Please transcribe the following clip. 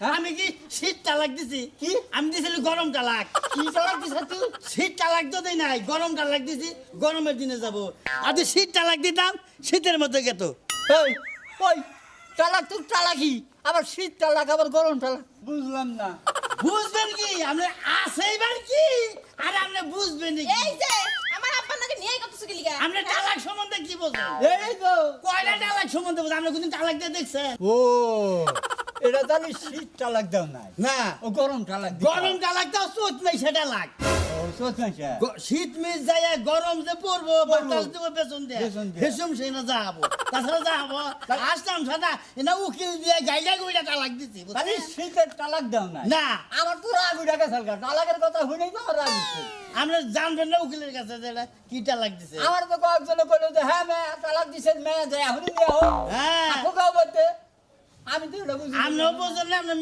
আমি কি শীত তালাক দিছি কি? আমি দিছিলি গরম তালাক কি তালাক দিছ তুই? শীত তালাক তো দেই নাই গরম তালাক দিছি গরমের দিনে যাব আর তুই শীত তালাক দিতাম শীতের মধ্যে গেত এই ওই তালাক তুই তালাকি আবার শীত তালাক আবার গরম তালাক বুঝলাম না। বুঝবেন কি আপনি আসেইবার কি আর আপনি বুঝবেন কি এই যে আমার আব্বা নাকি নিয়ে করতেছে কি লিগা আপনি তালাক সম্বন্ধে কি বলছেন এই তো কয়টা তালাক সম্বন্ধে বলছেন আপনি কোনদিন তালাক দিয়ে দেখছেন ও এটা তাহলে শীত তালাক দাও নাই না ও গরম তালাক গরম তালাক দাও চোট নাই সেটা লাগ ও সোচ না সে। শীত মিস যায় গরম যে পড়বো বাতাস দেবো পেছন দিয়ে পেছন দিয়ে। হেসুম সে না যাবো তাছাড়া যাবো আসতাম সাদা এনা উকিল দিয়ে গাইডা গুইডা তালাক দিছি বুঝছেন? তাহলে শীতের তালাক দাও নাই না আমার তো রাগ উঠে গেছে তালাকের কথা শুনেই তো আমার রাগ উঠছে। আমরা জানবেন না উকিলের কাছে যে এটা কি তালাক দিছে আমার তো কয়েকজনে কইলো যে হ্যাঁ মেয়ে তালাক দিছেন মেয়ে যায় এখনই নিয়ে হোক হ্যাঁ বলতে আমি তো এটা বুঝি না। আপনিও বোঝেন না আপনি